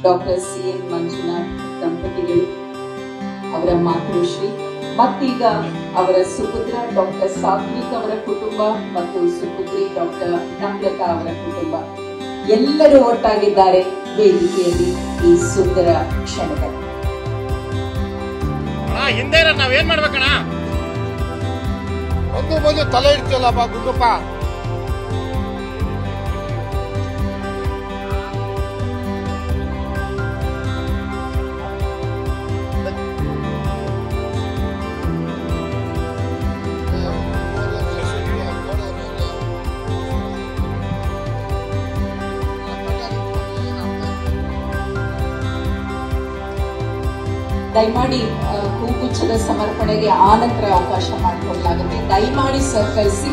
Doctor CN Manjunath ದಂಪತಿಗಳು, ಅವರ ಮಾತೃಶ್ರೀ ಮತ್ತೀಗ ಅವರ ಸುಪುತ್ರ ಡಾಕ್ಟರ್ ಸಾತ್ವಿಕ್ ಅವರ ಕುಟುಂಬ ಮತ್ತು ಸುಪುತ್ರಿ ಡಾಕ್ಟರ್ ನಮ್ರತಾ ಅವರ ಕುಟುಂಬ ಎಲ್ಲರೂ ಒಟ್ಟಾಗಿದ್ದಾರೆ ವೇದಿಕೆಯಲ್ಲಿ ಈ ಸುಂದರ ಕ್ಷಣಗಳು. ಹಿಂದೆ ನಾವೇನ್ ಮಾಡ್ಬೇಕಣ್ಣ? ಒಂದು ತಲೆ ಇಡ್ತೀಯಲ್ಲಪ್ಪ ಗುಂಡಪ್ಪ. ದಯಮಾಡಿ ಹೂಗುಚ್ಛದ ಸಮರ್ಪಣೆಗೆ ಆನಂತರ ಅವಕಾಶ ಮಾಡಿಕೊಡಲಾಗುತ್ತೆ. ದಯಮಾಡಿ ಸಹಕರಿಸಿ.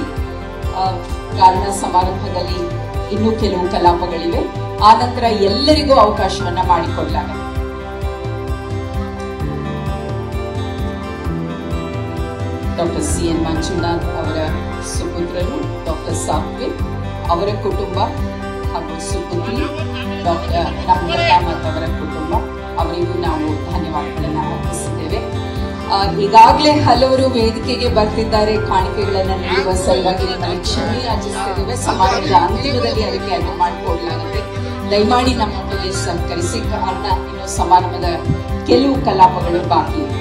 ಕಾರಣ ಸಮಾರಂಭದಲ್ಲಿ ಇನ್ನೂ ಕೆಲವು ಕಲಾಪಗಳಿವೆ. ಆನಂತರ ಎಲ್ಲರಿಗೂ ಅವಕಾಶವನ್ನ ಮಾಡಿಕೊಡಲಾಗುತ್ತೆ. ಡಾಕ್ಟರ್ CN ಮಂಜುನಾಥ್ ಅವರ ಸುಪುತ್ರರು ಡಾಕ್ಟರ್ ಸಾತ್ವಿಕ್ ಅವರ ಕುಟುಂಬ ಹಾಗೂ ಸುಪುತ್ರಿ ಡಾಕ್ಟರ್ ನಮ್ರತಾ ಅವರ ಕುಟುಂಬ, ಅವರಿಗೂ ನಾವು ಧನ್ಯವಾದಗಳನ್ನು ಅರ್ಪಿಸಿದ್ದೇವೆ. ಈಗಾಗಲೇ ಹಲವರು ವೇದಿಕೆಗೆ ಬರ್ತಿದ್ದಾರೆ ಕಾಣಿಕೆಗಳನ್ನು ನೀಡುವ ಸಲುವಾಗಿ ನಿಮ್ಮಲ್ಲಿ ಕ್ಷಮೆ ಯಾಚಿಸುತ್ತೇವೆ. ಸಮಾರಂಭದ ಅಂತಿಮದಲ್ಲಿ ಅದಕ್ಕೆ ಅದು ಮಾಡಿಕೊಡಲಾಗುತ್ತೆ. ದಯಮಾಡಿ ನಮ್ಮೊಟ್ಟಿಗೆ ಸಹಕರಿಸಿ. ಕಾರಣ ಇನ್ನು ಸಮಾರಂಭದ ಕೆಲವು ಕಲಾಪಗಳು ಬಾಕಿ ಇದೆ.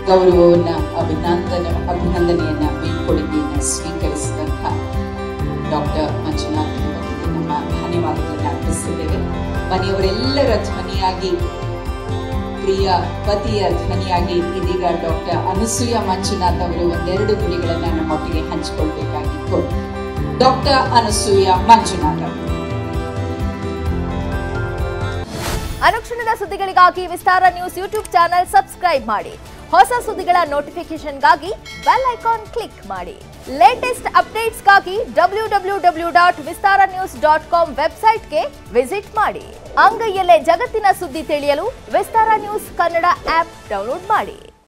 ಗೌರವವನ್ನ ಅಭಿನಂದನೆಯನ್ನ ಬೀಳ್ಕೊಡುಗೆಯನ್ನು ಸ್ವೀಕರಿಸಿದಂತಹ ಡಾಕ್ಟರ್ ಮಂಜುನಾಥ್ ಅವರಿಗೆ ನಮ್ಮ ಧನ್ಯವಾದಗಳನ್ನು ಅರ್ಪಿಸಿದ್ದೇವೆ. ಮನೆಯವರೆಲ್ಲರ ಧ್ವನಿಯಾಗಿ, ಪ್ರಿಯ ಪತಿಯ ಧ್ವನಿಯಾಗಿ ಇದೀಗ ಡಾಕ್ಟರ್ ಅನಸೂಯ ಮಂಜುನಾಥ್ ಅವರು ಒಂದೆರಡು ನುಡಿಗಳನ್ನ ನಮ್ಮೊಟ್ಟಿಗೆ ಹಂಚಿಕೊಳ್ಬೇಕಾಗಿತ್ತು. ಡಾಕ್ಟರ್ ಅನಸೂಯ ಮಂಜುನಾಥ್ ಅವರು. ಅನುಕ್ಷಣದ ಸುದ್ದಿಗಳಿಗಾಗಿ ವಿಸ್ತಾರ ನ್ಯೂಸ್ ಯೂಟ್ಯೂಬ್ ಚಾನೆಲ್ ಸಬ್ಸ್ಕ್ರೈಬ್ ಮಾಡಿ. ಹೊಸ ಸುದ್ದಿಗಳ ನೋಟಿಫಿಕೇಶನ್ಗಾಗಿ ಬೆಲ್ ಐಕಾನ್ ಕ್ಲಿಕ್ ಮಾಡಿ. ಲೇಟೆಸ್ಟ್ ಅಪ್ಡೇಟ್ಸ್ಗಾಗಿ www.vistaranews.com ವೆಬ್ಸೈಟ್ಗೆ ವಿಸಿಟ್ ಮಾಡಿ. ಅಂಗೈಯಲ್ಲೇ ಜಗತ್ತಿನ ಸುದ್ದಿ ತಿಳಿಯಲು ವಿಸ್ತಾರ ನ್ಯೂಸ್ ಕನ್ನಡ ಆಪ್ ಡೌನ್ಲೋಡ್ ಮಾಡಿ.